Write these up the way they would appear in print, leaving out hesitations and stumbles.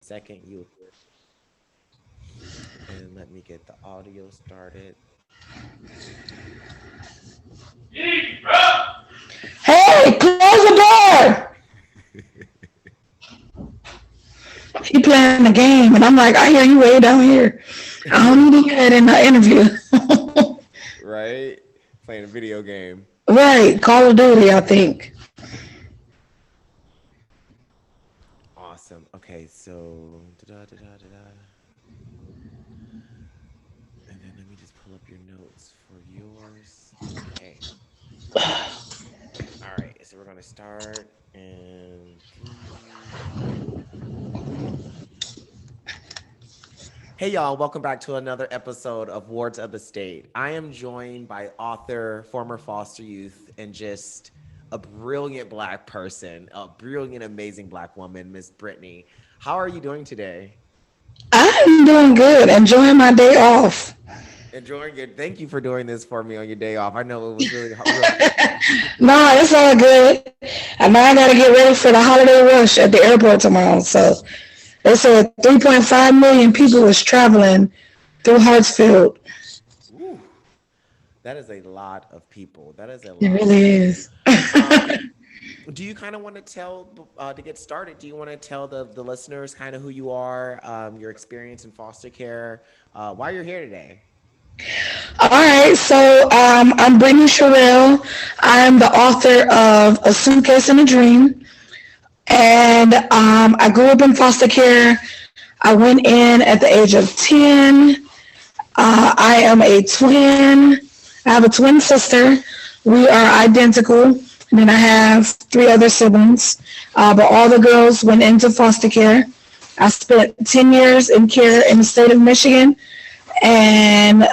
second you'll hear. And let me get the audio started. Hey, close the door. He playing the game, and I'm like, I hear you way down here. I don't need to hear that in the interview. Right? Playing a video game. Right, Call of Duty, I think. Awesome. Okay, so and then let me just pull up your notes for yours. Okay. All right, so we're gonna start and hey y'all, welcome back to another episode of Wards of the State. I am joined by author, former foster youth, and just a brilliant black person, a brilliant, amazing black woman, Miss Brittney. How are you doing today? I'm doing good, enjoying my day off. Enjoying it. Thank you for doing this for me on your day off. I know it was really hard. No, it's all good. And now I got to get ready for the holiday rush at the airport tomorrow. So they said 3.5 million people was traveling through Hartsfield. Ooh, that is a lot of people. That is a It lot. really is. Um, do you kind of want to tell to get started? Do you want to tell the listeners kind of who you are, your experience in foster care, why you're here today? All right, so I'm Brittney Sherrill. I'm the author of A Suitcase and a Dream. And I grew up in foster care. I went in at the age of 10. I am a twin. I have a twin sister. We are identical. And then I have three other siblings. But all the girls went into foster care. I spent 10 years in care in the state of Michigan. And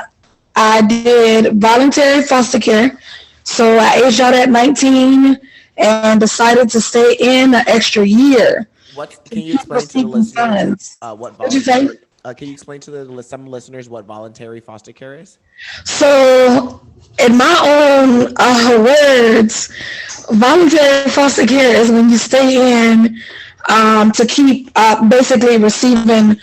I did voluntary foster care. So I aged out at 19 and decided to stay in an extra year What to can you keep explain to the receiving listeners? funds. What What'd you say? voluntary? Can you explain to some listeners what voluntary foster care is? So, in my own words, voluntary foster care is when you stay in to keep basically receiving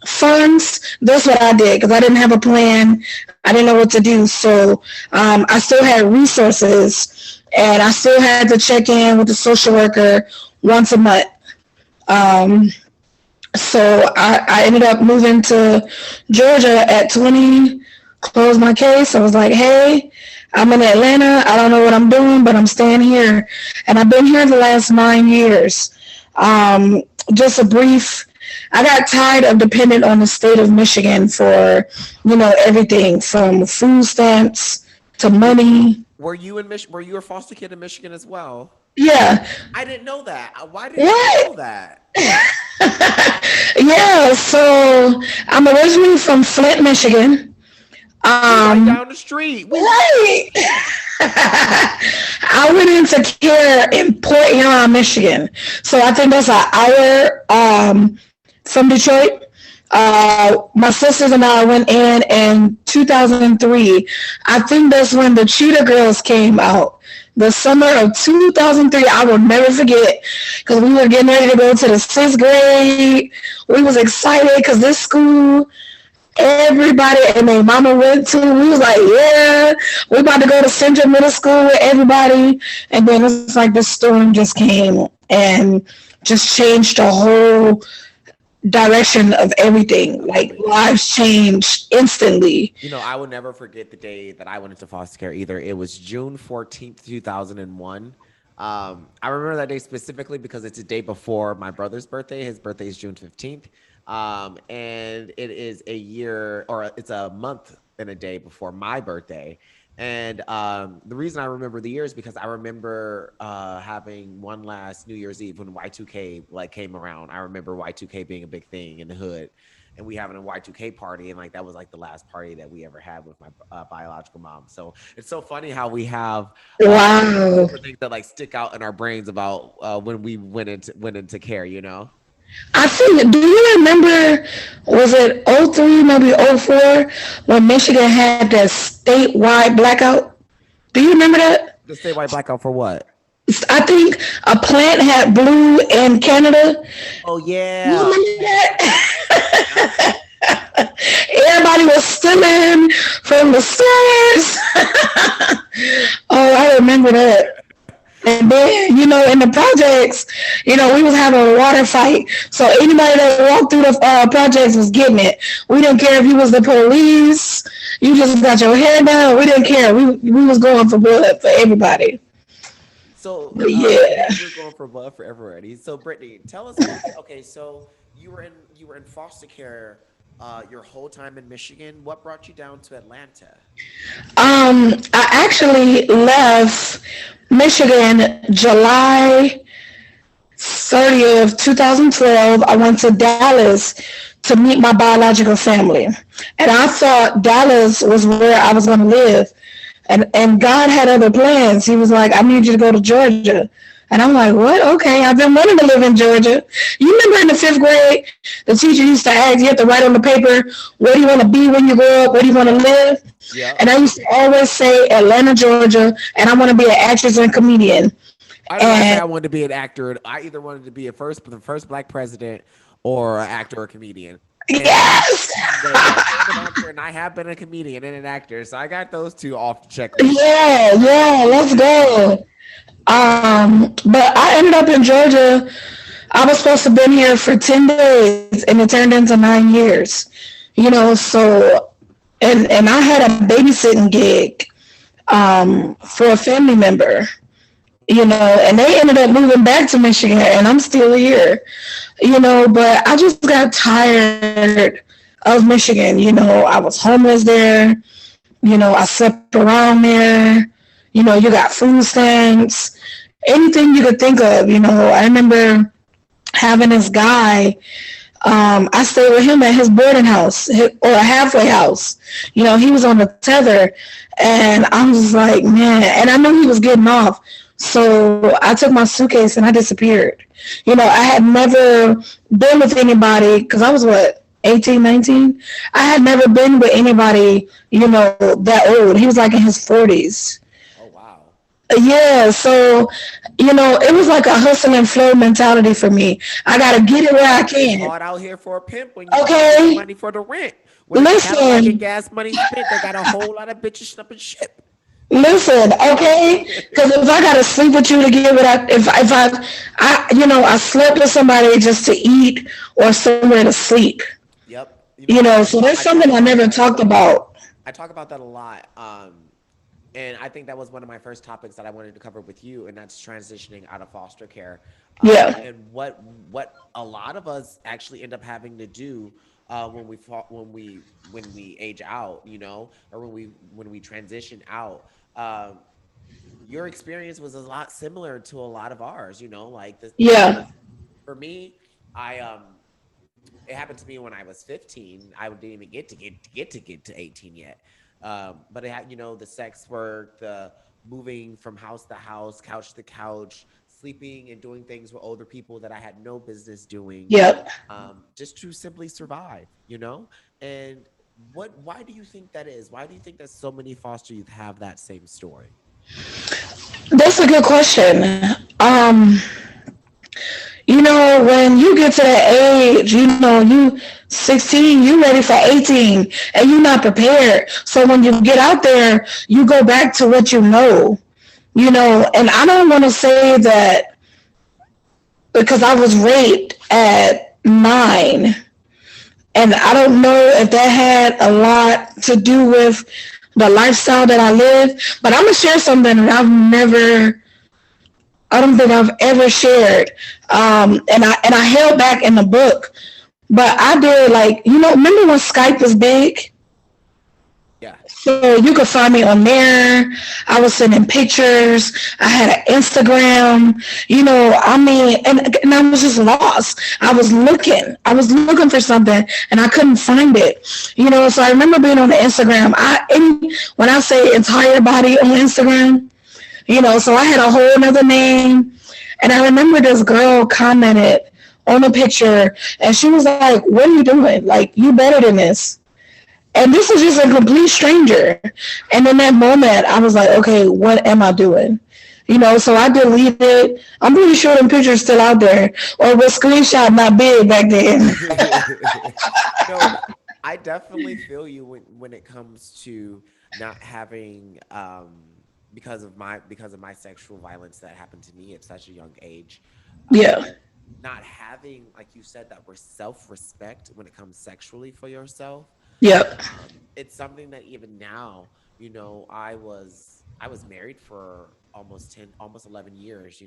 funds. That's what I did because I didn't have a plan. I didn't know what to do. So I still had resources and I still had to check in with the social worker once a month. Um, so I ended up moving to Georgia at 20, closed my case. I was like, hey, I'm in Atlanta. I don't know what I'm doing, but I'm staying here. And I've been here the last 9 years. Um, just a brief, I got tired of depending on the state of Michigan for, everything from food stamps to money. Were you in Were you a foster kid in Michigan as well? Yeah. I didn't know that. Why didn't I What? know that? Yeah, so I'm originally from Flint, Michigan. We're right Um, down the street. right. I went into care in Port Huron, Michigan. So I think that's an hour from Detroit. My sisters and I went in 2003. I think that's when the Cheetah Girls came out. The summer of 2003, I will never forget because we were getting ready to go to the sixth grade. We was excited because this school everybody and their mama went to. We was like, yeah, we about to go to Central Middle School with everybody. And then it's like the storm just came and just changed the whole direction of everything. Like Everything. lives changed instantly. I would never forget the day that I went into foster care either. It was June 14th, 2001. I remember that day specifically because it's a day before my brother's birthday. His birthday is June 15th. And it is a year or it's a month and a day before my birthday. And the reason I remember the year is because I remember having one last New Year's Eve when Y2K like came around. I remember Y2K being a big thing in the hood, and we having a Y2K party, and like that was like the last party that we ever had with my biological mom. So it's so funny how we have Wow. different things that like stick out in our brains about when we went into care. I think, do you remember, was it '03, maybe '04, when Michigan had that statewide blackout? Do you remember that? The statewide blackout for what? I think a plant had blue in Canada. Oh You yeah. remember Yep. that? Everybody was stealing from the stores. Oh, I remember that. And then, in the projects, we was having a water fight. So anybody that walked through the projects was getting it. We didn't care if you was the police. You just got your hair down. We didn't care. We was going for blood for everybody. So But yeah. we're going for love for everybody. So Brittany, tell us a little bit. Okay, so you were in foster care your whole time in Michigan. What brought you down to Atlanta? I actually left Michigan July 30th, 2012. I went to Dallas to meet my biological family. And I thought Dallas was where I was going to live. And God had other plans. He was like, I need you to go to Georgia. And I'm like, what? Okay, I've been wanting to live in Georgia. You remember in the fifth grade, the teacher used to ask, you have to write on the paper, where do you want to be when you grow up? Where do you want to live? Yeah. And I used to always say Atlanta, Georgia, and I want to be an actress and comedian. I did not say And I wanted to be an actor. I either wanted to be the first black president or an actor or comedian. And yes, I'm an actor, and I have been a comedian and an actor, so I got those two off the checklist. yeah, yeah, let's go. But I ended up in Georgia. I was supposed to have been here for 10 days and it turned into 9 years. So and I had a babysitting gig for a family member, and they ended up moving back to Michigan and I'm still here. But I just got tired of Michigan. I was homeless there. I slept around there. You got food stamps, anything you could think of. I remember having this guy. I stayed with him at his boarding house or a halfway house. He was on the tether, and I was like, man. And I knew he was getting off, so I took my suitcase and I disappeared. I had never been with anybody because I was 18, 19. I had never been with anybody, that old. He was like in his 40s. Oh wow. Yeah, so it was like a hustle and flow mentality for me. I gotta get it where I It's can. hard out here for a pimp when you don't have Okay, money for the rent. When the Cadillac and listen, gas money spent, they got a whole lot of bitches up and ship. listen. Okay, because if I gotta sleep with you to get what I slept with somebody just to eat or somewhere to sleep. Yep. I So that's I talk something I about never that. talked about. I talk about that a lot. And I think that was one of my first topics that I wanted to cover with you, and that's transitioning out of foster care, Yeah, and what a lot of us actually end up having to do when we age out, or when we transition out. Your experience was a lot similar to a lot of ours, like yeah, for me, I it happened to me when I was 15. I didn't even get to 18 yet. But it had, the sex work, the moving from house to house, couch to couch, sleeping and doing things with older people that I had no business doing, yep. just to simply survive. And why do you think that is? Why do you think that so many foster youth have that same story? That's a good question. Um, when you get to that age, you 16, you ready for 18, and you're not prepared. So when you get out there, you go back to what you know. And I don't want to say that because I was raped at 9, and I don't know if that had a lot to do with the lifestyle that I live. But I'm gonna share something that I don't think I've ever shared. And I held back in the book, but I did, like, remember when Skype was big? Yeah. So you could find me on there. I was sending pictures. I had an Instagram. And I was just lost. I was looking for something, and I couldn't find it. So I remember being on the Instagram. When I say entire body on Instagram, so I had a whole another name. And I remember this girl commented on a picture, and she was like, what are you doing? Like, you better than this. And this was just a complete stranger. And in that moment, I was like, okay, what am I doing? So I deleted. I'm pretty sure them pictures still out there, or was screenshot not big back then. No, I definitely feel you when it comes to not having because of my sexual violence that happened to me at such a young age. Um, Yeah, Not having, like you said, that self-respect when it comes sexually for yourself. yep, It's something that even now, I was married for almost 11 years,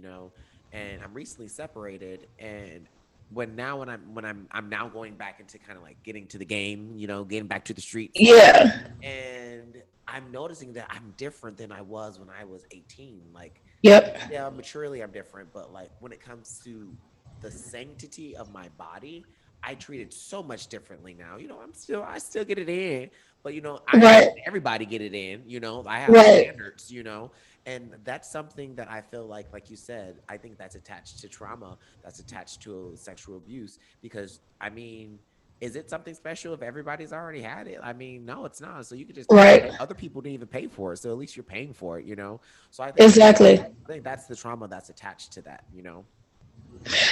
and I'm recently separated. And when I'm now going back into kind of like getting to the game, getting back to the streets, yeah, and I'm noticing that I'm different than I was when I was 18. Like, yep, yeah, maturely I'm different, but like when it comes to the sanctity of my body, I treat it so much differently now. I still get it in, but I right, understand everybody get it in. I have right, standards. And that's something that I feel like you said, I think that's attached to trauma, that's attached to sexual abuse. Because I mean, is it something special if everybody's already had it? I mean, no, it's not. So you could just pay. right, Other people didn't even pay for it, so at least you're paying for it. So exactly. I think that's the trauma that's attached to that.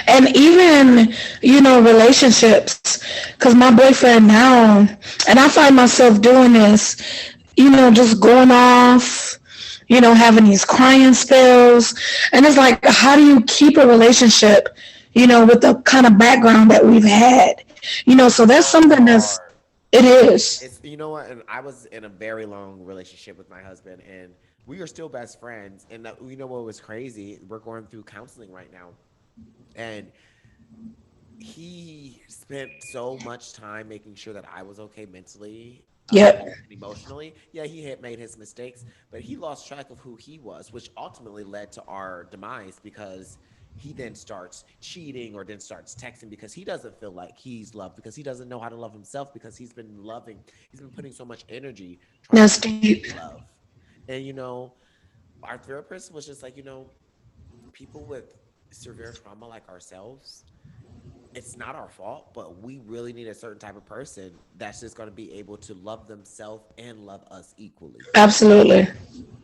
And even, relationships, because my boyfriend now, and I find myself doing this, just going off, having these crying spells. And it's like, how do you keep a relationship, with the kind of background that we've had? So that's So something hard. it is. It's you know what, and I was in a very long relationship with my husband, and we are still best friends. And what was crazy? We're going through counseling right now, and he spent so much time making sure that I was okay mentally, Yep. and emotionally. Yeah, he had made his mistakes, but he lost track of who he was, which ultimately led to our demise because he then starts cheating or then starts texting because he doesn't feel like he's loved, because he doesn't know how to love himself, because he's been putting so much energy trying to That's deep. love. And our therapist was just like, people with severe trauma like ourselves, it's not our fault, but we really need a certain type of person that's just going to be able to love themselves and love us equally. Absolutely.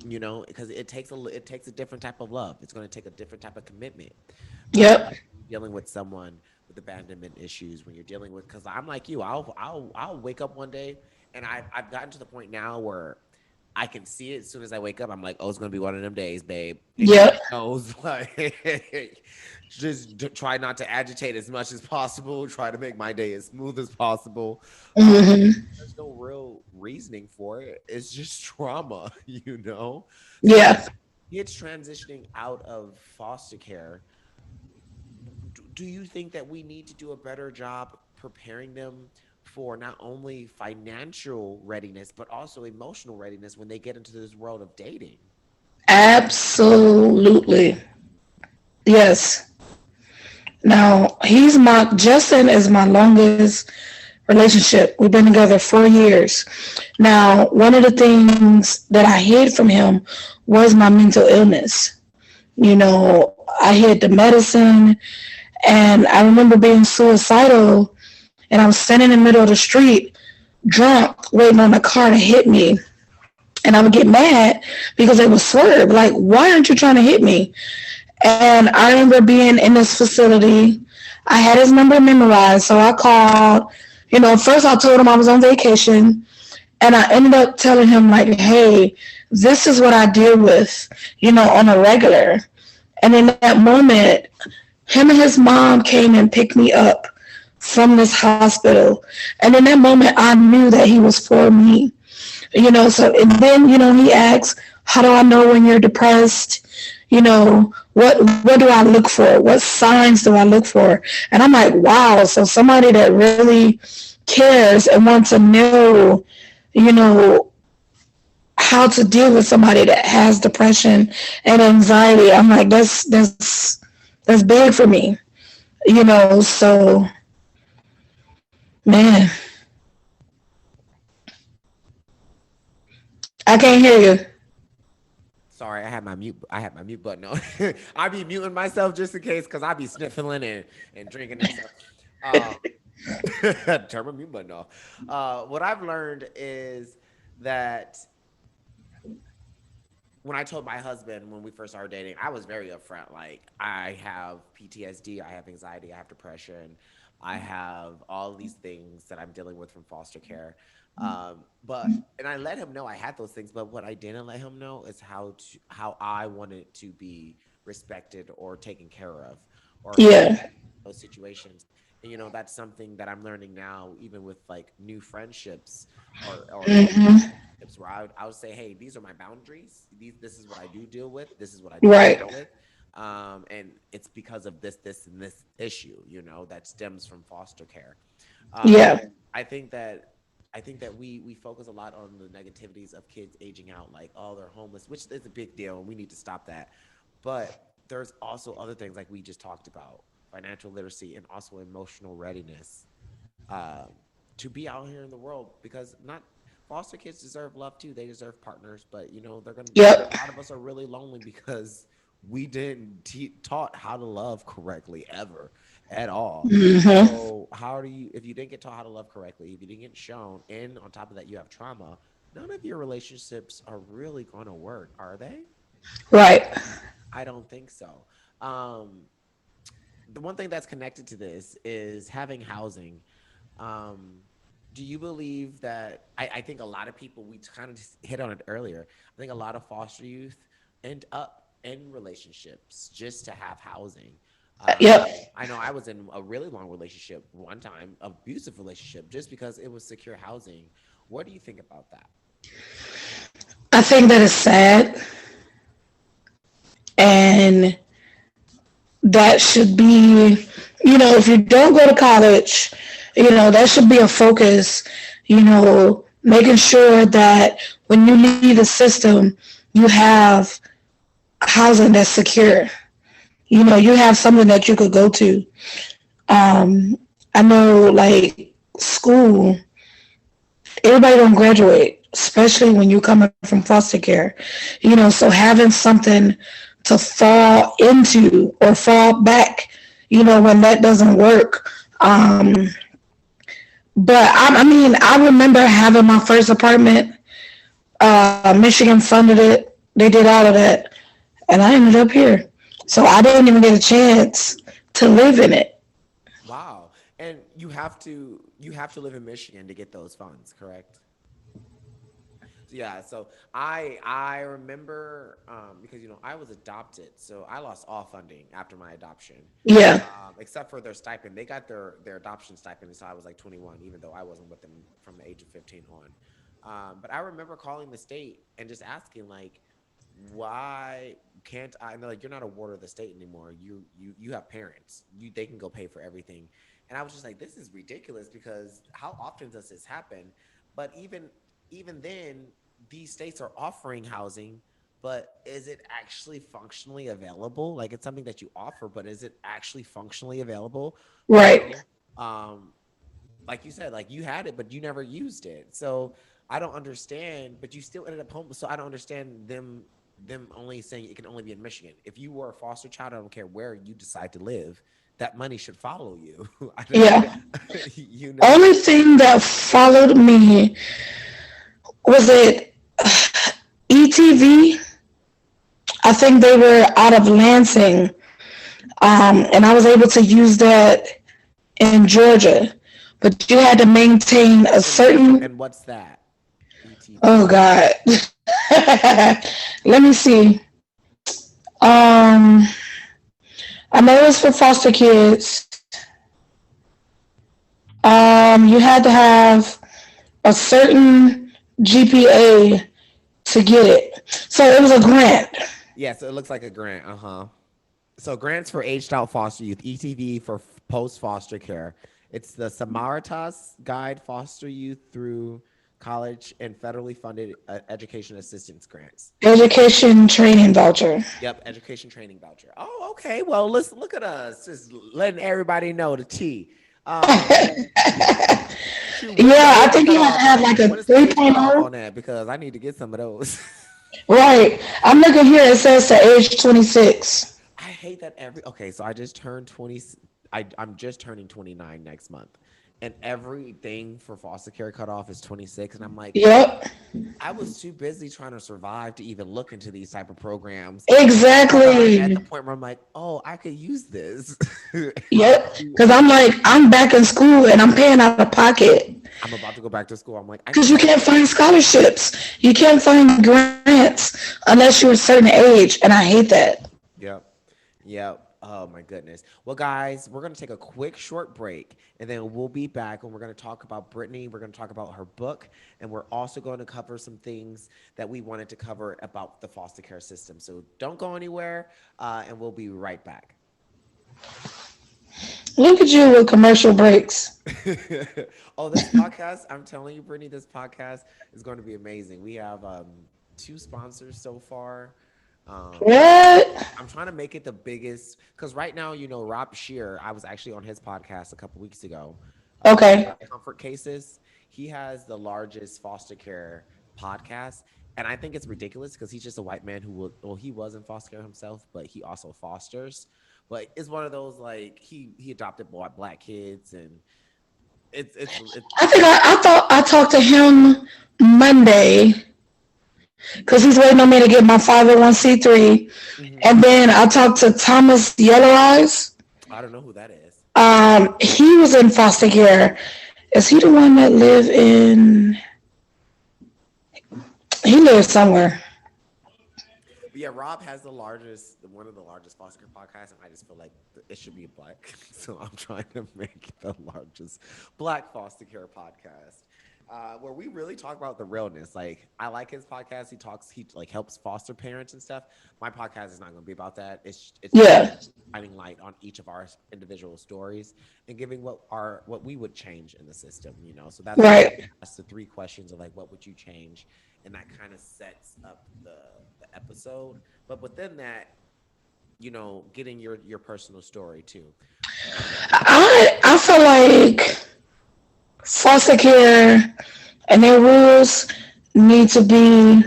Because it takes a different type of love. It's going to take a different type of commitment. Uh, Yep. Dealing with someone with abandonment issues, when you're dealing with, because I'm like you, I'll wake up one day, and I've gotten to the point now where I can see it as soon as I wake up. I'm like, oh, it's gonna be one of them days, babe. And he Yep. knows, like, just try not to agitate as much as possible. Try to make my day as smooth as possible. Um, Hmm. there's no real reasoning for it. It's just trauma. So Yeah. kids transitioning out of foster care, do you think that we need to do a better job preparing them for not only financial readiness but also emotional readiness when they get into this world of dating? Absolutely. Yes. Now, Justin is my longest relationship. We've been together 4 years. Now, one of the things that I hid from him was my mental illness. I hid the medicine, and I remember being suicidal, and I was standing in the middle of the street, drunk, waiting on a car to hit me. And I would get mad because they would swerve. Like, why aren't you trying to hit me? And I remember being in this facility. I had his number memorized, so I called. First I told him I was on vacation, and I ended up telling him, like, hey, this is what I deal with, on a regular. And in that moment, him and his mom came and picked me up from this hospital. And in that moment, I knew that he was for me. So and then he asks, how do I know when you're depressed? What do I look for? What signs do I look for? And I'm like, wow, so somebody that really cares and wants to know, you know how to deal with somebody that has depression and anxiety. I'm like, that's big for me. So man, I can't hear you. Sorry, I had my mute button on. I be muting myself just in case, because I be sniffling and drinking and stuff. Turn my mute button off. What I've learned is that when I told my husband when we first started dating, I was very upfront. Like, I have PTSD, I have anxiety, I have depression, I have all these things that I'm dealing with from foster care. And I let him know I had those things. But what I didn't let him know is how I wanted to be respected or taken care of, or how Yeah. those situations. And that's something that I'm learning now, even with like new friendships or relationships, where I would say, hey, these are my boundaries. This is what I do deal with. This is what I don't Right. deal with. And it's because of this, and this issue, that stems from foster care. Um, Yeah. I think that we focus a lot on the negativities of kids aging out, like, oh, they're homeless, which is a big deal, and we need to stop that. But there's also other things like we just talked about, financial literacy and also emotional readiness, um, to be out here in the world, because not foster kids deserve love too. They deserve partners, but they're gonna. Yep. A lot of us are really lonely because we didn't taught how to love correctly ever at all. So how do you, if you didn't get taught how to love correctly, if you didn't get shown, and on top of that you have trauma, none of your relationships are really gonna work, are they? Right. I don't think so. Um, the one thing that's connected to this is having housing. Um, do you believe that? I think a lot of people, we kind of just hit on it earlier. I think a lot of foster youth end up in relationships just to have housing. Um, Yep. I know I was in a really long relationship one time, abusive relationship, just because it was secure housing. What do you think about that? I think that is sad, and that should be, if you don't go to college, that should be a focus, making sure that when you leave the system, you have housing that's secure. You have something that you could go to. I know, like, school, everybody don't graduate, especially when you're coming from foster care. So having something to fall into or fall back, when that doesn't work. But I mean, I remember having my first apartment. Michigan funded it. They did all of that, and I ended up here. So I didn't even get a chance to live in it. Wow. And you have to live in Michigan to get those funds, correct? Yeah, so I remember, because I was adopted, so I lost all funding after my adoption, Yeah. except for their stipend. They got their adoption stipend until I was like 21, even though I wasn't with them from the age of 15 on. But I remember calling the state and just asking, like, why can't I? And they're like, you're not a ward of the state anymore. You have parents. They can go pay for everything. And I was just like, this is ridiculous, because how often does this happen? But even then, these states are offering housing, but is it actually functionally available? Like, it's something that you offer, but is it actually functionally available? You Right. know, um, like you said, like, you had it, but you never used it. So I don't understand. But you still ended up home. So I don't understand them only saying it can only be in Michigan. If you were a foster child, I don't care where you decide to live, that money should follow you. I don't, Yeah. you know. Only thing that followed me was it ETV. I think they were out of Lansing, and I was able to use that in Georgia. But you had to maintain a certain. And what's that? ETV. Oh God. Let me see. Um, I know it's for foster kids. You had to have a certain GPA to get it. So it was a grant. Yeah, so it looks like a grant. Uh huh. So grants for aged out foster youth, ETV for post foster care. It's the Samaritas Guide Foster Youth Through College and federally funded education assistance grants. Education training voucher. Yep, education training voucher. Oh, okay. Well, let's look at us, just letting everybody know the T. Um, Shoot, when is the Yeah, I age think you have to cutoff? have like a When is the age cutoff 3.0. on that? Because I need to get some of those. Right. I'm looking here. It says to age 26. I hate that every. Okay, so I just turned 20. I'm just turning 29 next month, and everything for foster care cutoff is 26, and I'm like, Yep. I was too busy trying to survive to even look into these type of programs. Now that I'm at the Exactly. point where I'm like, oh, I could use this. Yep. You- Because I'm like, I'm back in school and I'm paying out of pocket I'm about to go back to school. I'm like, I need because to you get can't find scholarships. You can't find grants unless you're a certain age. And I hate that. Yep. Yep. Oh my goodness. Well, guys, we're going to take a quick short break and then we'll be back and we're going to talk about Brittany. We're going to talk about her book and we're also going to cover some things that we wanted to cover about the foster care system. So don't go anywhere and we'll be right back. Look at you with commercial breaks. Oh, this podcast, I'm telling you, Brittany, this podcast is going to be amazing. We have two sponsors so far. Um, What? I'm trying to make it the biggest because right now, Rob Shear, I was actually on his podcast a couple weeks ago. Okay. Comfort Cases. He has the largest foster care podcast. And I think it's ridiculous because he's just a white man who will, well, he was in foster care himself, but he also fosters. But it's one of those like he adopted black kids and it's I think I thought I talked to him Monday because he's waiting on me to get my 501c3. mhm. And then I talked to Thomas Yellow Eyes. I don't know who that is. He was in foster care. Is he the one that live in? He lives somewhere. But yeah, Rob has one of the largest foster care podcasts, and I just feel like it should be black. So I'm trying to make the largest black foster care podcast, where we really talk about the realness. Like I like his podcast. He like helps foster parents and stuff. My podcast is not going to be about that. It's just Yeah. shining light on each of our individual stories and giving what we would change in the system. So that's why Right. that's the three questions of like what would you change, and that kind of sets up the episode. But within that, getting your personal story too. I feel like foster care and their rules need to be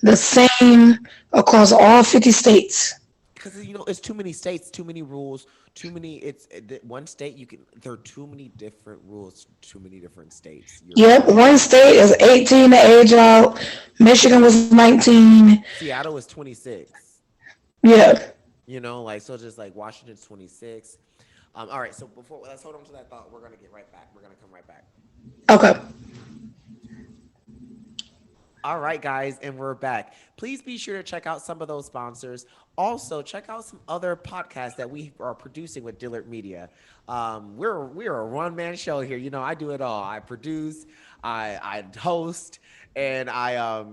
the same across all 50 states. Because it's too many states, too many rules, too many. One state you can. There are too many different rules, too many different states. You're right. Yep, one state is 18 to age out. Michigan was 19. Seattle is 26. Yeah. Like so, just like Washington's 26. All right. So before let's hold on to that thought. We're gonna get right back. We're gonna come right back. Okay. All right, guys, and we're back. Please be sure to check out some of those sponsors. Also, check out some other podcasts that we are producing with Dillard Media. We're a one-man show here. I do it all. I produce, I host, and I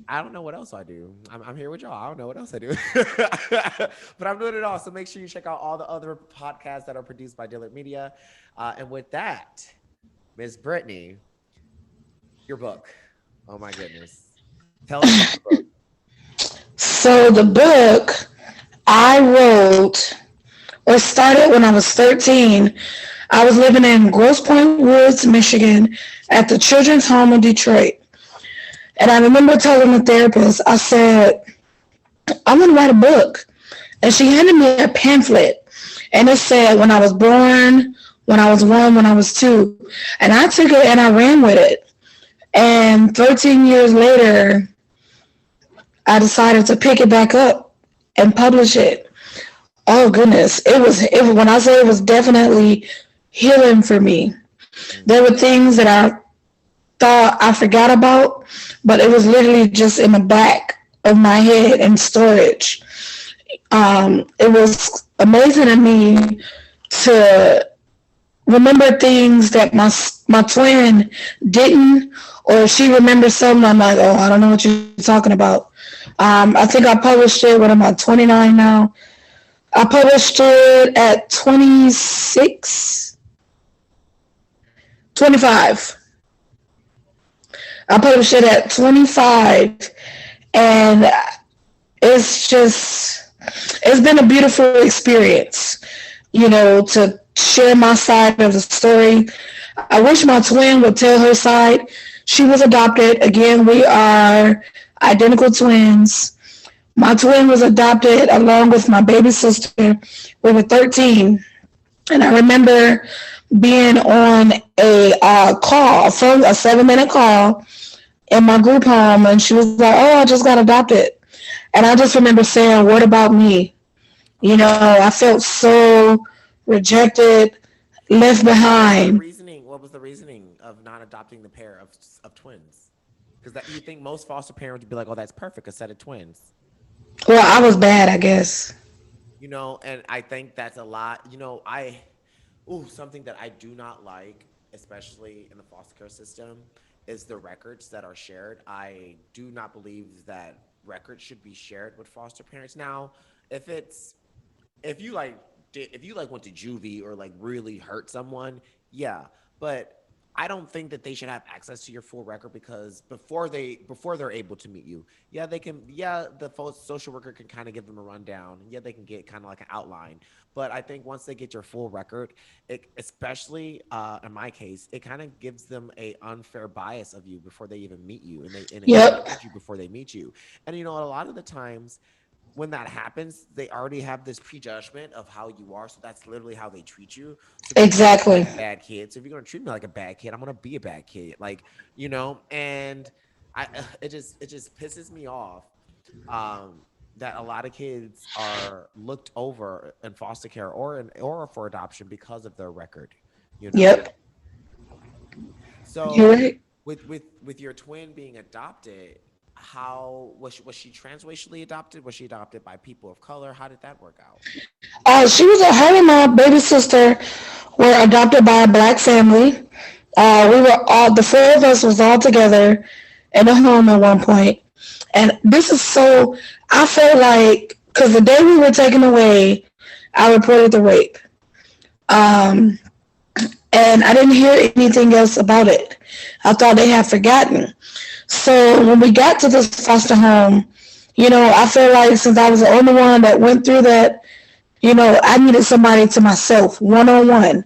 don't know what else I do. I'm here with y'all. I don't know what else I do, but I'm doing it all. So make sure you check out all the other podcasts that are produced by Dillard Media. And with that, Ms. Brittney, your book. Oh my goodness. Tell us about the book. So the book I wrote or started when I was 13. I was living in Grosse Pointe Woods, Michigan, at the Children's Home of Detroit. And I remember telling the therapist, I said, I'm going to write a book. And she handed me a pamphlet. And it said when I was born, when I was one, when I was two. And I took it and I ran with it. And 13 years later, I decided to pick it back up and publish it. Oh goodness, it was when I say it was definitely healing for me. There were things that I thought I forgot about, but it was literally just in the back of my head in storage. It was amazing to me to remember things that my twin didn't, or if she remembers something, I'm like, oh, I don't know what you're talking about. I think I published it. What am I, 29 now? I published it at 26, 25. I published it at 25, and it's been a beautiful experience, to share my side of the story. I wish my twin would tell her side. She was adopted. Again, we are identical twins. My twin was adopted along with my baby sister. We were 13. And I remember being on a call, a 7-minute call, in my group home, and she was like, "Oh, I just got adopted," and I just remember saying, "What about me?" You know, Okay. I felt so rejected, left What was the behind. reasoning? What was the reasoning of not adopting the pair of twins? Because that you think most foster parents would be like, "Oh, that's perfect, a set of twins." Well, I was bad, I guess. And I think that's a lot. Something that I do not like, especially in the foster care system, is the records that are shared. I do not believe that records should be shared with foster parents. Now, if it's if you like went to juvie or like really hurt someone, yeah. But I don't think that they should have access to your full record because before they're able to meet you, yeah, they can. Yeah, the social worker can kind of give them a rundown. Yeah, they can get kind of like an outline. But I think once they get your full record, especially in my case, it kind of gives them a unfair bias of you before they even meet you, and they kind of Yep, judge you before they meet you. And a lot of the times when that happens, they already have this prejudgment of how you are. So that's literally how they treat you. So if you're gonna treat me exactly. like a bad kid, so if you're gonna treat me like a bad kid, I'm gonna be a bad kid. And it just pisses me off um, that a lot of kids are looked over in foster care or for adoption because of their record. You know. Yep, you're So right. with your twin being adopted, how was she transracially adopted? Was she adopted by people of color? How did that work out? She was a her and my baby sister were adopted by a black family. We were all the four of us was all together in a home at one point, and this is so. I felt like because the day we were taken away, I reported the rape, um, and I didn't hear anything else about it. I thought they had forgotten. So when we got to this foster home, I feel like since I was the only one that went through that, I needed somebody to myself, one on one.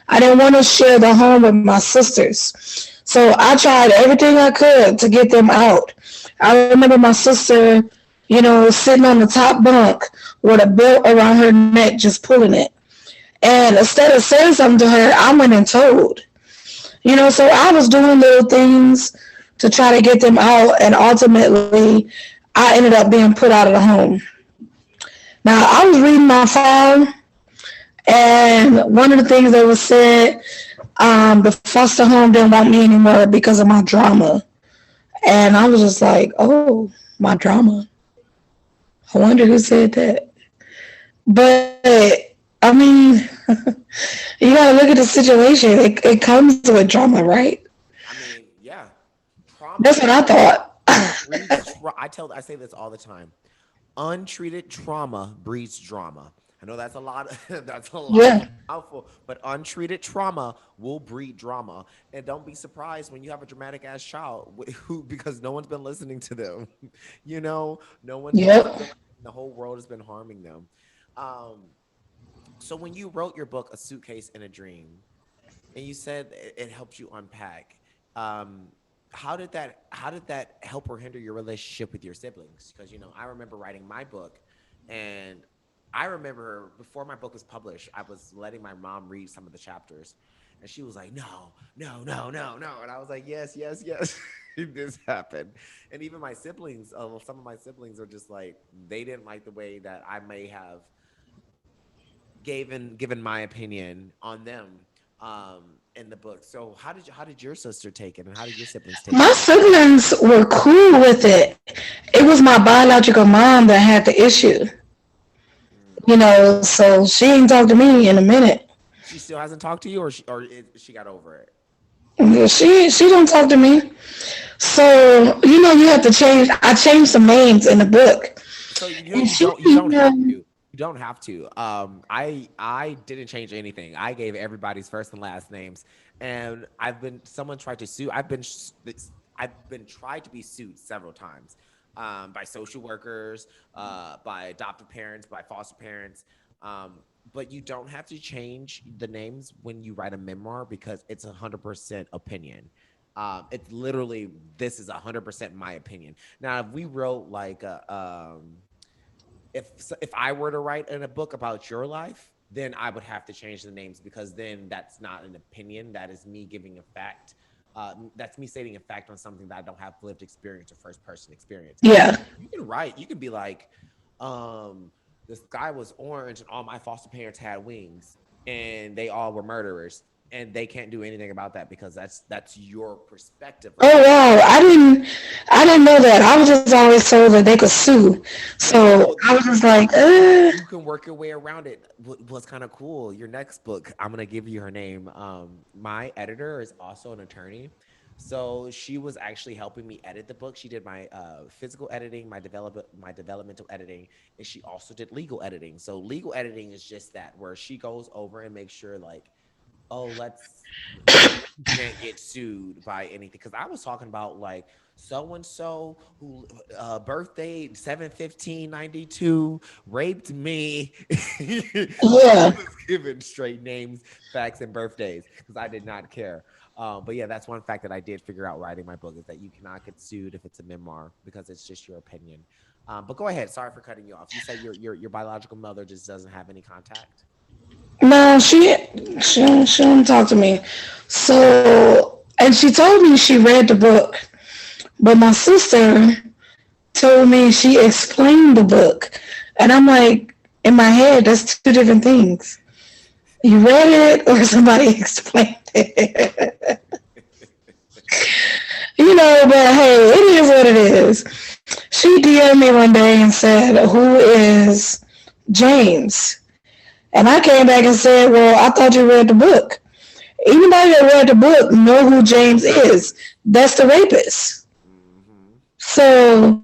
I didn't want to share the home with my sisters. So I tried everything I could to get them out. I remember my sister, sitting on the top bunk with a belt around her neck just pulling it. And instead of saying something to her, I went and told. So I was doing little things to try to get them out, and ultimately, I ended up being put out of the home. Now, I was reading my file, and one of the things that was said, the foster home didn't want me anymore because of my drama. And I was just like, oh, my drama. I wonder who said that. But, I mean, you gotta look at the situation. It comes with drama, right? I mean, yeah, That's trauma what I thought. I say this all the time. Untreated trauma breeds drama. I know that's a lot. That's a lot of Yeah. a mouthful, but untreated trauma will breed drama. And don't be surprised when you have a dramatic ass child who because no one's been listening to them. No one's been listening. Yep. The whole world has been harming them. Um, so when you wrote your book, A Suitcase in a Dream, and you said it helped you unpack. Um, how did that help or hinder your relationship with your siblings? Because I remember writing my book, and I remember before my book was published, I was letting my mom read some of the chapters, and she was like, "No, no, no, no, no," and I was like, "Yes, yes, yes." This happened, and even my siblings, some of my siblings are just like they didn't like the way that I may have given my opinion on them in the book. So how did your sister take it, and how did your siblings take My it? siblings were cool with it. It was my biological mom that had the issue, Mm. so she ain't talked to me in a minute. She still hasn't talked to you, she got over it. She don't talk to me. So, you have to change. I changed some names in the book. So And she, you don't have to. You don't have to. I didn't change anything. I gave everybody's first and last names, and someone tried to sue. I've been tried to be sued several times, by social workers, by adoptive parents, by foster parents. But you don't have to change the names when you write a memoir because it's 100% opinion. It's literally this is 100% my opinion. Now, if we wrote like if I were to write in a book about your life, then I would have to change the names because then that's not an opinion. That is me giving a fact That's me stating a fact on something that I don't have lived experience or first person experience. Yeah. You can write. You can be like, um, the sky was orange and all my foster parents had wings and they all were murderers, and they can't do anything about that because that's your perspective of Oh it. wow, I didn't know that. I was just always told that they could sue. So No, I was just you like, you can work your way around it. What's kind of cool, your next book, I'm gonna give you her name. My editor is also an attorney, so she was actually helping me edit the book. She did my physical editing, my developmental editing, and she also did legal editing. So legal editing is just that, where she goes over and makes sure like, oh, let's you can't get sued by anything. Because I was talking about like so and so who birthday 7/15/92 raped me. I yeah. was given straight names, facts, and birthdays because I did not care. But yeah, that's one fact that I did figure out writing my book, is that you cannot get sued if it's a memoir because it's just your opinion. But go ahead. Sorry for cutting you off. You said your biological mother just doesn't have any contact. No, she don't talk to me. So and she told me she read the book, but my sister told me she explained the book, and I'm like, in my head, that's two different things. You read it or somebody explained it. But hey, it is what it is. She DM'd me one day and said, "Who is James?" And I came back and said, "Well, I thought you read the book. Anybody that read the book know who James is. That's the rapist." Hmm. So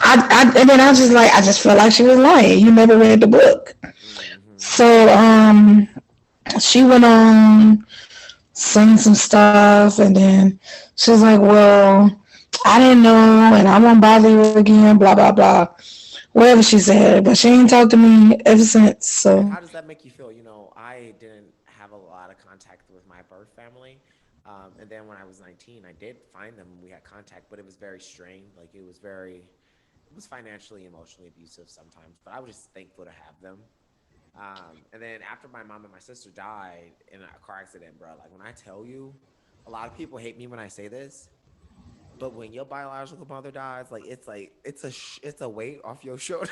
and then I just felt like she was lying. You never read the book. Hmm. So she went on saying some stuff, and then she was like, "Well, I didn't know, and I won't bother you again." Blah blah blah, whatever she said. But she ain't talked to me ever since. And So how does that make you feel? I didn't have a lot of contact with my birth family. And then when I was 19, I did find them and we had contact, but it was very strained. Like it was financially, emotionally abusive sometimes, but I was just thankful to have them. And then after my mom and my sister died in a car accident, bro, like when I tell you, a lot of people hate me when I say this, but when your biological mother dies, like it's a weight off your shoulder.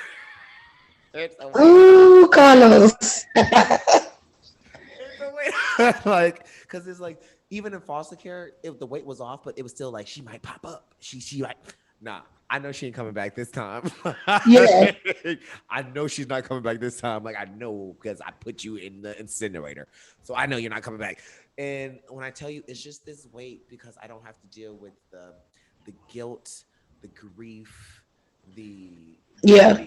It's a weight off your ooh, shoulder. Carlos. It's a weight. Like, because it's like, even in foster care, the weight was off, but it was still like, she might pop up. She like, nah, I know she ain't coming back this time. Yeah. I know she's not coming back this time. Like, I know because I put you in the incinerator. So I know you're not coming back. And when I tell you, it's just this weight because I don't have to deal with the guilt, the grief, the Yeah.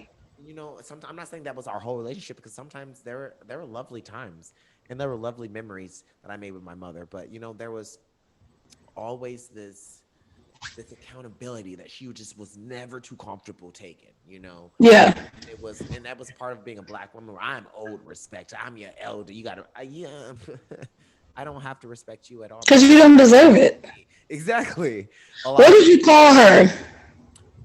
sometimes I'm not saying that was our whole relationship, because sometimes there were lovely times and there were lovely memories that I made with my mother, but there was always this accountability that she just was never too comfortable taking. Yeah. And that was part of being a black woman, where I'm owed respect. I'm your elder. You gotta, yeah. I don't have to respect you at all Because because you you don't didn't deserve it. respect me. Exactly. A What lot of did you people. call her?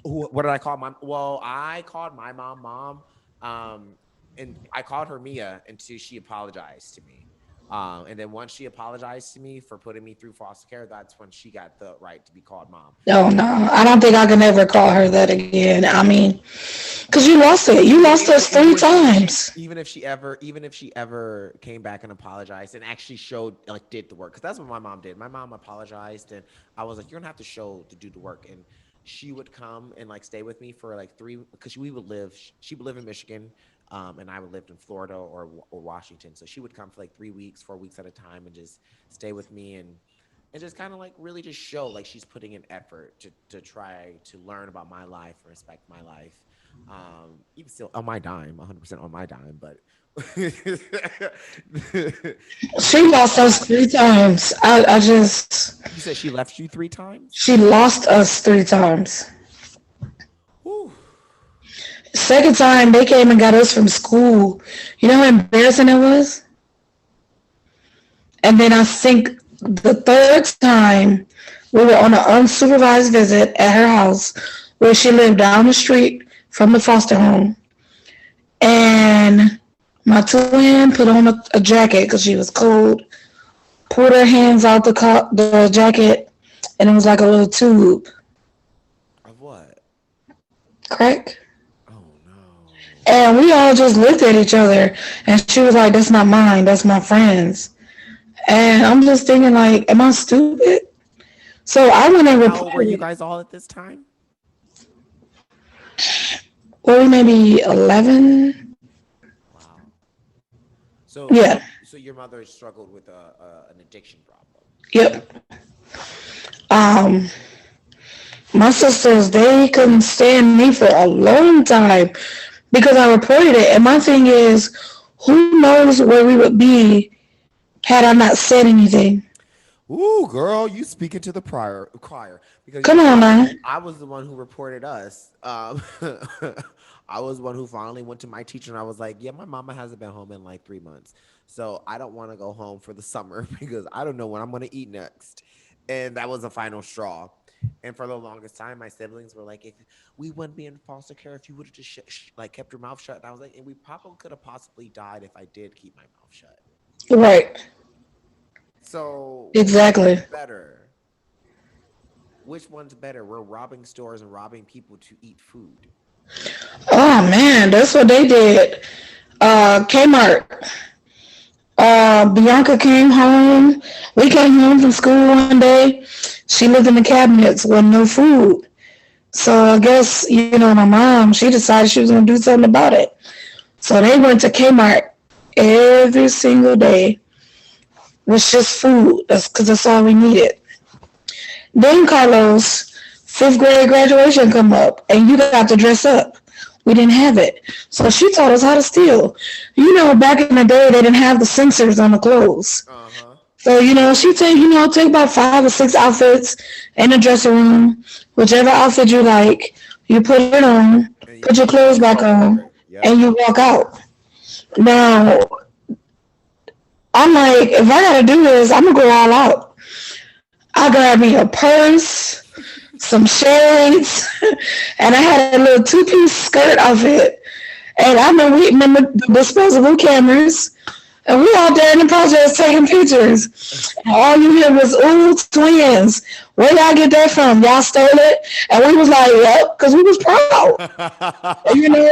What did I call my? Well, I called my mom, um, and I called her Mia until she apologized to me. And then once she apologized to me for putting me through foster care, that's when she got the right to be called mom. Oh no, I don't think I can ever call her that again. I mean, because you lost it. You lost us three times. Even if she ever came back and apologized and actually showed, like, did the work, because that's what my mom did. My mom apologized, and I was like, you're gonna have to show to do the work. And she would come and like stay with me for like three, because she would live in Michigan, and I would live in Florida or Washington. So she would come for like 3 weeks, 4 weeks at a time, and just stay with me, and just kind of like really just show like she's putting in effort to try to learn about my life and respect my life. Even still on my dime, 100% on my dime, but She lost us 3 times. I just, you said she left you 3 times. she lost us 3 times. Whew. Second time, they came and got us from school. You know how embarrassing it was? And then I think the third time, we were on an unsupervised visit at her house where she lived down the street from the foster home. And my twin put on a jacket because she was cold, pulled her hands out the jacket, and it was like a little tube. Of what? Crack. Oh no. And we all just looked at each other, and she was like, "That's not mine. That's my friend's." And I'm just thinking, like, am I stupid? So I went and And how old were reported you it. guys all at this time? Well, we maybe 11. Wow. So Yeah. so so your mother struggled with an addiction problem. Yep. Um, my sisters, they couldn't stand me for a long time because I reported it. And my thing is, who knows where we would be had I not said anything? Ooh, girl, you speaking to the prior choir because Come on now. I was the one who reported us. I was the one who finally went to my teacher and I was like, "Yeah, my mama hasn't been home in like 3 months, so I don't want to go home for the summer because I don't know when I'm gonna eat next." And that was the final straw. And for the longest time, my siblings were like, "If we wouldn't be in foster care if you would have just like kept your mouth shut," and I was like, "And we probably could have possibly died if I did keep my mouth shut." Right. So which Exactly. one's better? Which one's better? We're robbing stores and robbing people to eat food. Oh man, that's what they did. Kmart. Bianca came home. We came home from school one day. She looked in the cabinets with no food. So I guess, my mom, she decided she was going to do something about it. So they went to Kmart every single day with just food. That's because that's all we needed. Then Carlos, fifth grade graduation come up, and you got to dress up. We didn't have it. So she taught us how to steal. Back in the day, they didn't have the sensors on the clothes. Uh huh. So, she take about 5 or 6 outfits in the dressing room, whichever outfit you like, you put it on, And put you your put clothes your back clothes on, over. Yep. and you walk out. Now, I'm like, if I gotta do this, I'm gonna go all out. I grabbed me a purse, some shades, and I had a little two-piece skirt outfit. And I remember we remember the disposable cameras, and we all there in the projects taking pictures. And all you hear was, ooh, twins. Where y'all get that from? Y'all stole it? And we was like, yep, because we was proud.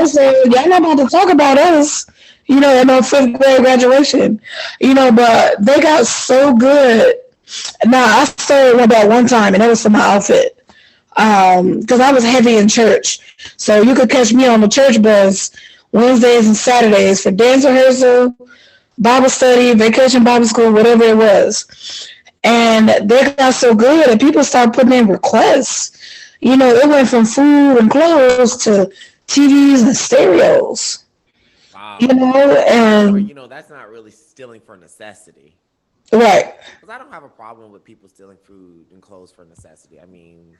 So y'all not about to talk about us, in our fifth grade graduation. But they got so good. Now, I stole one that one time, and that was for my outfit. Because I was heavy in church. So you could catch me on the church bus Wednesdays and Saturdays for dance rehearsal, Bible study, vacation Bible school, whatever it was. And they got so good that people started putting in requests. It went from food and clothes to TVs and stereos. Wow. And That's not really stealing for necessity. right, Because I don't have a problem with people stealing food and clothes for necessity. I mean,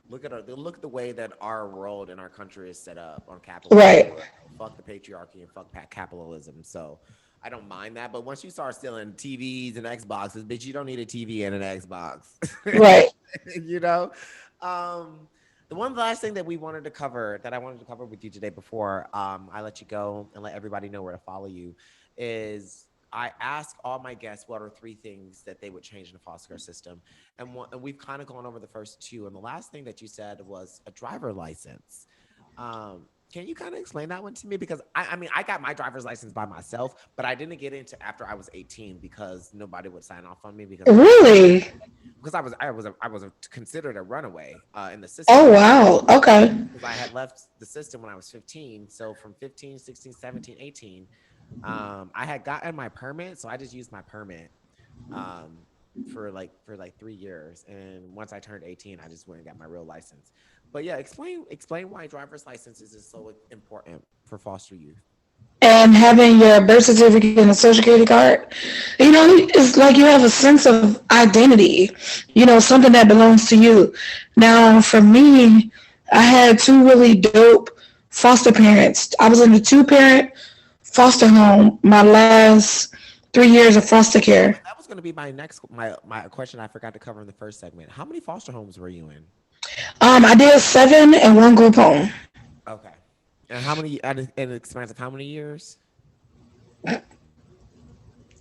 look at the way that our world and our country is set up on capitalism. right, Fuck the patriarchy and fuck capitalism. So I don't mind that. But once you start stealing TVs and Xboxes, bitch, you don't need a TV and an Xbox. right. you know. Um, the one last thing that we wanted to cover that I wanted to cover with you today before I let you go and let everybody know where to follow you is I ask all my guests what are 3 things that they would change in the foster care system, and we've kind of gone over the first 2. And the last thing that you said was a driver license. Can you kind of explain that one to me? Because I mean, I got my driver's license by myself, but I didn't get into after I was 18 because nobody would sign off on me Really? because I was considered a runaway in the system Oh, wow. Okay. because I had left the system when I was 15. So from 15, 16, 17, 18, I had gotten my permit, so I just used my permit um, for like 3 years. And once I turned 18, I just went and got my real license. But yeah, explain why driver's licenses is so important for foster youth. And having your birth certificate and a social security card, it's like you have a sense of identity, something that belongs to you. Now, for me, I had 2 really dope foster parents. I was in a 2-parent foster home my last 3 years of foster care. That was going to be my question I forgot to cover in the first segment. How many foster homes were you in? I did 7 and 1 group home. Okay. And how many, at an expanse of how many years?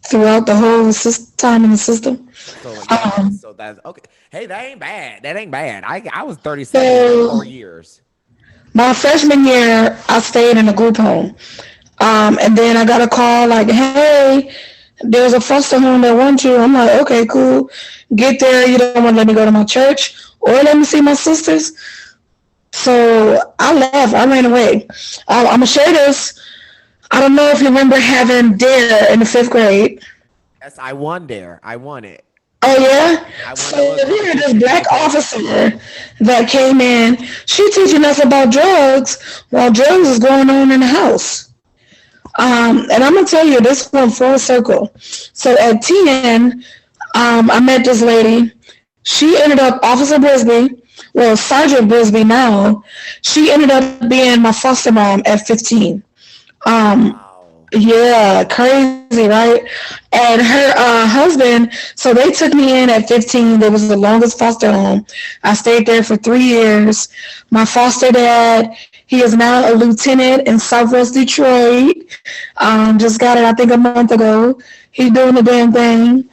throughout the whole time in the system. So yeah, Um, so that's okay. Hey, that ain't bad. That ain't bad. I was 37 for so 4 years. my freshman year, I stayed in a group home. And then I got a call like, hey, there's a foster home that wants you. I'm like, okay, cool. Get there. You don't want to let me go to my church or let me see my sisters. So I left. I ran away. I'm going to share this. I don't know if you remember having Dare in the fifth grade. Yes, I won there. I won it. Oh yeah. I won So that little we had this competition in black debate. officer that came in. She teaching us about drugs while drugs is going on in the house. And I'm gonna tell you, this went full circle. So at 10, I met this lady. She ended up Officer Brisby, well Sergeant Brisby now. She ended up being my foster mom at 15. Um, Wow. yeah, crazy, right? And her husband, so they took me in at 15. There was the longest foster home. I stayed there for 3 years. My foster dad, he is now a lieutenant in Southwest Detroit. Just got it, I think, a month ago. He's doing the damn thing.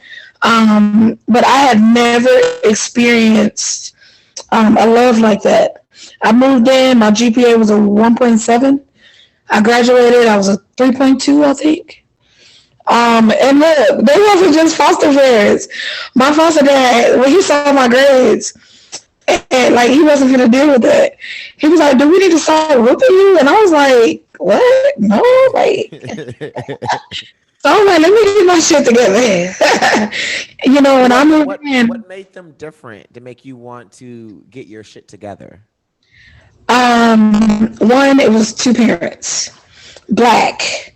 But I had never experienced a love like that. I moved in, my GPA was a 1.7. I graduated, I was a 3.2, I think. And look, they wasn't just foster parents. My foster dad, when he saw my grades, and like he wasn't gonna deal with that. He was like, "Do we need to start whooping you?" And I was like, "What? No, like." So I was like, "Let me get my shit together." When I what moved what in, what made them different to make you want to get your shit together? one, it was two parents, black,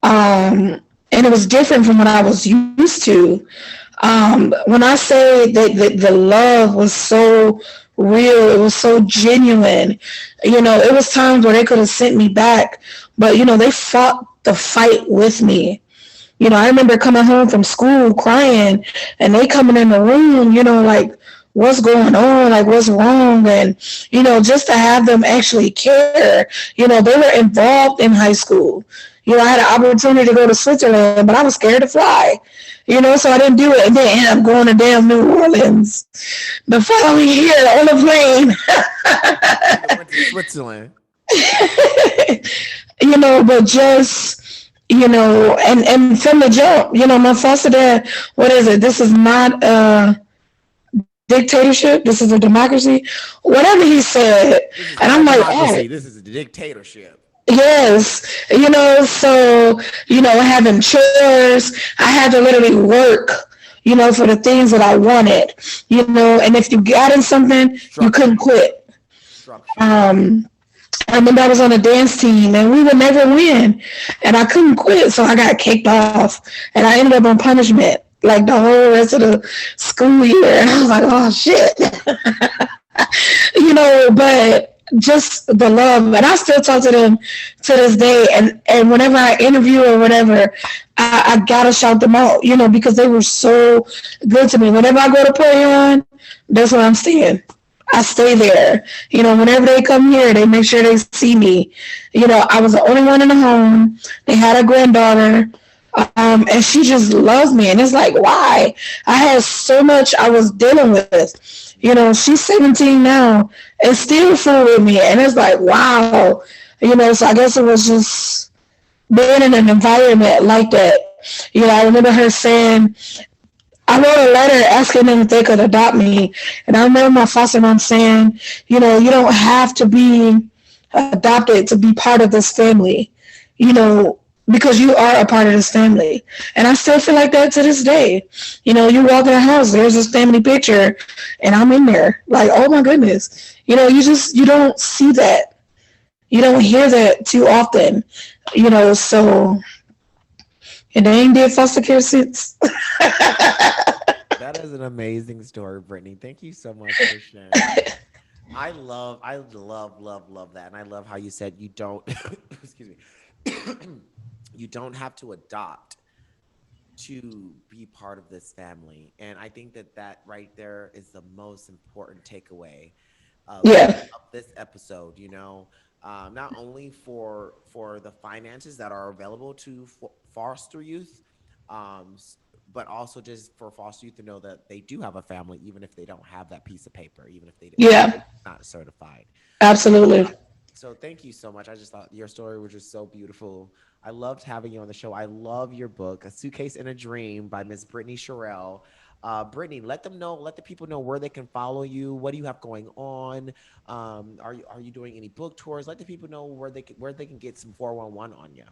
and it was different from what I was used to. When I say that the love was so real, it was so genuine. It was times where they could have sent me back, but they fought the fight with me. I remember coming home from school crying, and they coming in the room, like, what's going on, like, what's wrong, and just to have them actually care. They were involved in high school. I had an opportunity to go to Switzerland, but I was scared to fly. So I didn't do it, and then I'm going to damn New Orleans the following year on a plane. You went to Switzerland. But just and from the jump, my foster dad, what is it? This is not a dictatorship. This is a democracy. Whatever he said, This is and I'm not a like, oh, democracy. This is a dictatorship. yes, so having chores, I had to literally work. For the things that I wanted, and if you got in something, you couldn't Structure. quit. Structure. Um, I remember I was on a dance team and we would never win. And I couldn't quit, so I got kicked off. And I ended up on punishment like the whole rest of the school year. And I was like, oh shit. But just the love. And I still talk to them to this day. And whenever I interview or whatever, I gotta shout them out, because they were so good to me. Whenever I go to play on, that's where I'm staying. I stay there. Whenever they come here, they make sure they see me. I was the only one in the home. They had a granddaughter, and she just loves me. And it's like, why? I had so much I was dealing with. She's 17 now and still fool with me. And it's like, wow. So I guess it was just being in an environment like that. I remember her saying, I wrote a letter asking them if they could adopt me. And I remember my foster mom saying, you don't have to be adopted to be part of this family, you know, because you are a part of this family. And I still feel like that to this day. You walk in the house, there's this family picture, and I'm in there. Like, oh my goodness. You don't see that. You don't hear that too often, so, and they ain't did foster care since. That is an amazing story, Brittany. Thank you so much for sharing. I love that, and I love how you said you don't. Excuse me. You don't have to adopt to be part of this family, and I think that right there is the most important takeaway of Yeah. this episode. Not only for the finances that are available to foster youth, But also just for foster youth to know that they do have a family, even if they don't have that piece of paper, even if they're Yeah, not certified. absolutely. So thank you so much. I just thought your story was just so beautiful. I loved having you on the show. I love your book, A Suitcase and a Dream by Miss Brittney Sherrill. Brittney, let the people know where they can follow you. What do you have going on? Are you doing any book tours? Let the people know where they can get some 411 on you.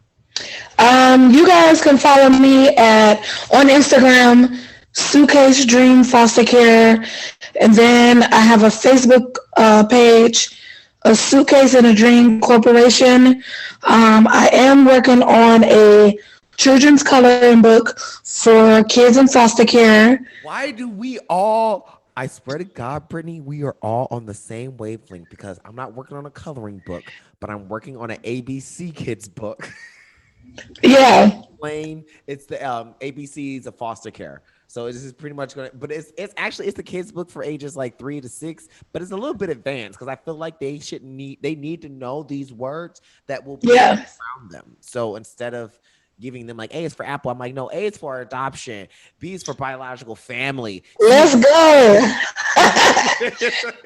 You guys can follow me at on Instagram, Suitcase Dream Foster Care, and then I have a Facebook page, a Suitcase and a Dream Corporation. I am working on a children's coloring book for kids in foster care. Why do we all? I swear to God, Brittany, we are all on the same wavelength because I'm not working on a coloring book, but I'm working on an ABC Kids book. Yeah, Plain, it's the ABCs of foster care. So this is pretty much gonna, but it's actually it's the kids book for ages like 3 to 6, but it's a little bit advanced because I feel like they need to know these words that will be yeah. around them. So instead of giving them like A is for apple, I'm like, no, A is for adoption, B is for biological family, C is Let's go.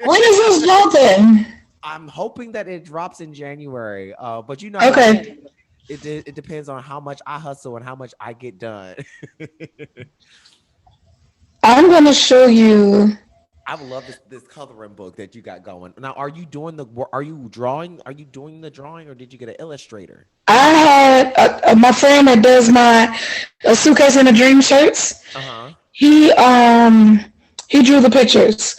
When is this dropping? I'm hoping that it drops in January. But you know how it is. Okay, It depends on how much I hustle and how much I get done. I'm gonna show you. I would love this coloring book that you got going. Now, are you doing the are you drawing? Are you doing the drawing or did you get an illustrator? I had my friend that does my suitcase and a dream shirts. Uh-huh. He um he drew the pictures,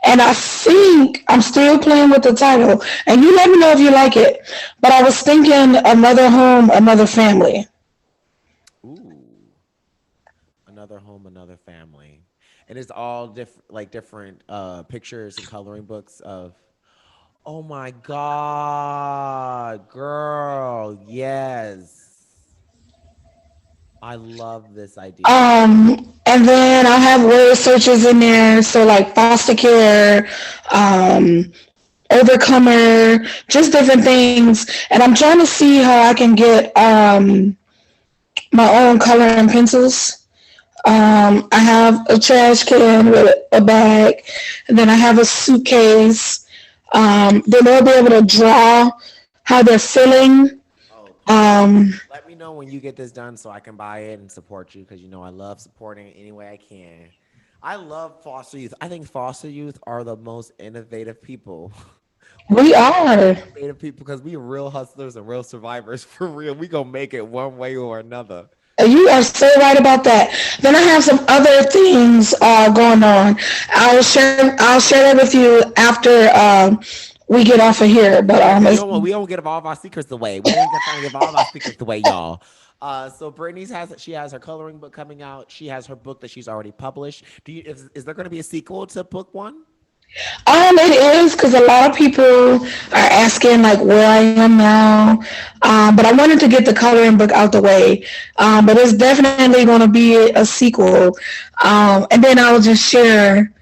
and I think I'm still playing with the title. And you let me know if you like it. But I was thinking another home, another family. Ooh. Another home, another family. And it's all different pictures and coloring books of oh my God, girl. Yes. I love this idea. And then I'll have word searches in there, so like foster care, um, overcomer, just different things. And I'm trying to see how I can get my own coloring pencils. I have a trash can with a bag, and then I have a suitcase. Then they'll be able to draw how they're feeling. Oh, please Um, let me know when you get this done so I can buy it and support you because you know I love supporting any way I can. I love foster youth. I think foster youth are the most innovative people. We're we the are. innovative people because we are real hustlers and real survivors for real. We gonna make it one way or another. You are so right about that. Then I have some other things going on. I'll share that with you after we get off of here. But Yeah, we don't get all of our secrets away. We ain't got trying to give all of our secrets away, y'all. So she has her coloring book coming out. She has her book that she's already published. Is there going to be a sequel to book one? it is because a lot of people are asking like where I am now. But I wanted to get the coloring book out the way. But it's definitely going to be a sequel. And then I'll just share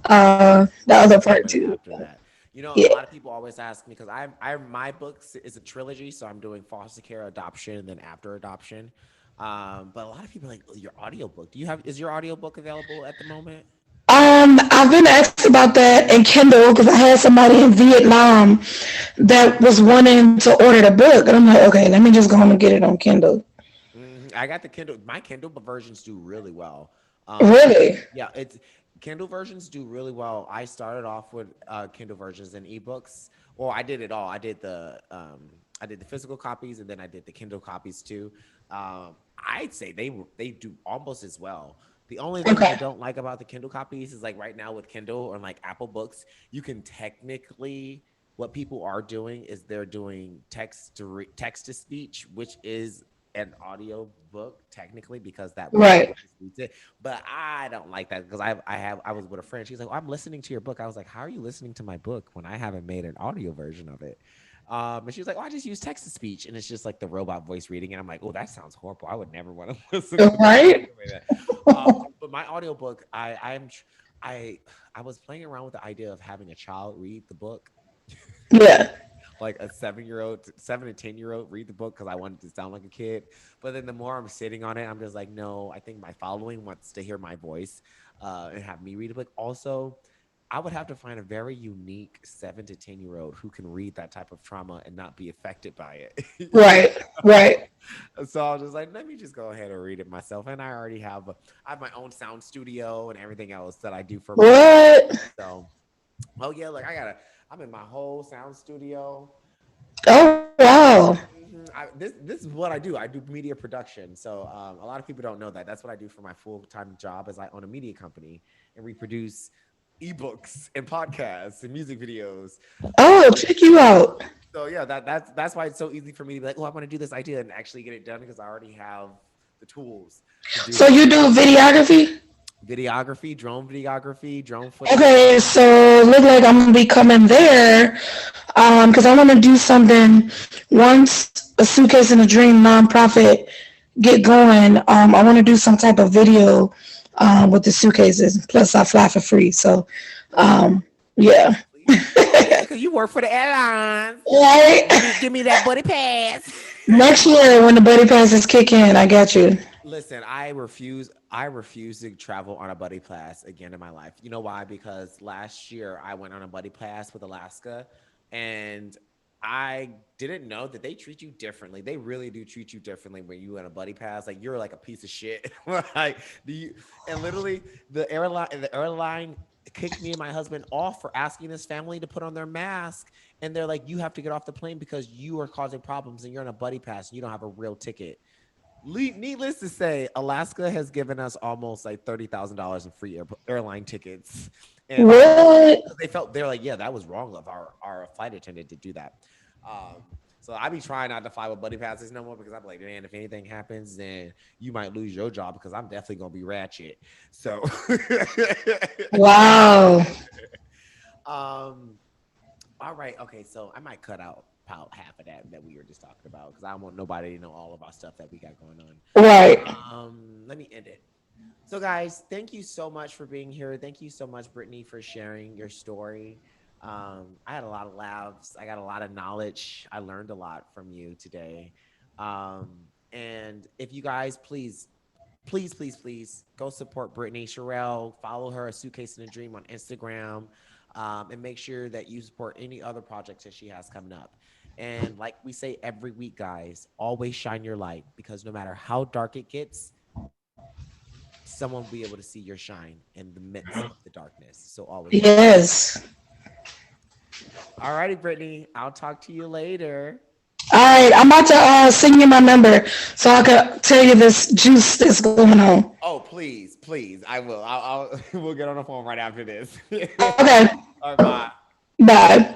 the The other part subsequent too. after that. You know, a Yeah. lot of people always ask me because I my books is a trilogy, so I'm doing foster care, adoption, and then after adoption. But a lot of people are like, "Oh, your audiobook. Is your audiobook available at the moment? I've been asked about that in Kindle because I had somebody in Vietnam that was wanting to order the book, and I'm like, okay, let me just go home and get it on Kindle. I got the Kindle. My Kindle versions do really well. Really? Yeah, it's Kindle versions do really well. I started off with Kindle versions and ebooks. Well, I did it all. I did the physical copies and then I did the Kindle copies too. I'd say they do almost as well. The only thing I Okay. don't like about the Kindle copies is like right now with Kindle or like Apple Books, you can technically what people are doing is they're doing text to speech, which is an audio book technically because that website Right. just reads it. But I don't like that because I was with a friend. She's like, oh, I'm listening to your book. I was like, how are you listening to my book when I haven't made an audio version of it? And she was like, oh, I just use text to speech, and it's just like the robot voice reading. And I'm like, oh, that sounds horrible. I would never want to listen to my book Right? the way that. But my audiobook, I I was playing around with the idea of having a child read the book. Yeah. like a 7-year-old, 7 to 10-year-old read the book because I wanted to sound like a kid. But then the more I'm sitting on it, I'm just like, no, I think my following wants to hear my voice and have me read a book. Also, I would have to find a very unique 7 to 10-year-old who can read that type of trauma and not be affected by it. Right, right. So I was just like, let me just go ahead and read it myself. And I already I have my own sound studio and everything else that I do for my business. What? So, oh yeah, like I'm in my whole sound studio. Oh, wow. This is what I do. I do media production. So a lot of people don't know that. That's what I do for my full time job. Is I own a media company and we produce ebooks and podcasts and music videos. Oh, check you out. So yeah, that's why it's so easy for me to be like, oh, I want to do this idea and actually get it done because I already have the tools to do So it. you do videography? Videography, drone footage. Okay, so look like I'm gonna be coming there, because I want to do something once a suitcase and a dream nonprofit get going. I want to do some type of video with the suitcases. Plus, I fly for free, so yeah. Please. Oh yeah, because you work for the airlines. Right. Give me that buddy pass. Next year, when the buddy passes kick in, I got you. Listen, I refuse. I refuse to travel on a buddy pass again in my life. You know why? Because last year I went on a buddy pass with Alaska, and I didn't know that they treat you differently. They really do treat you differently when you on a buddy pass. Like you're like a piece of shit. Like do you? And literally, the airline kicked me and my husband off for asking his family to put on their mask. And they're like, you have to get off the plane because you are causing problems and you're on a buddy pass and you don't have a real ticket. Needless to say, Alaska has given us almost like $30,000 in free airline tickets, and What? they're like, yeah, that was wrong of our flight attendant to do that. Um, so I be trying not to fly with buddy passes no more because I'm like, man, if anything happens, then you might lose your job because I'm definitely gonna be ratchet. So, Wow. um, all right, okay, so I might cut out about half of that we were just talking about because I don't want nobody to know all of our stuff that we got going on. Right. Let me end it. So, guys, thank you so much for being here. Thank you so much, Brittany, for sharing your story. I had a lot of laughs. I got a lot of knowledge. I learned a lot from you today. Um, and if you guys, please go support Brittany Sherelle. Follow her, A Suitcase and a Dream, on Instagram. And make sure that you support any other projects that she has coming up. And like we say every week, guys, always shine your light because no matter how dark it gets, someone will be able to see your shine in the midst of the darkness. So always shine. Yes. All righty, Brittany. I'll talk to you later. All right, I'm about to send you my number so I can tell you this juice that's going on. Oh, please. I will. We'll get on the phone right after this. Okay, All right, bye. bye.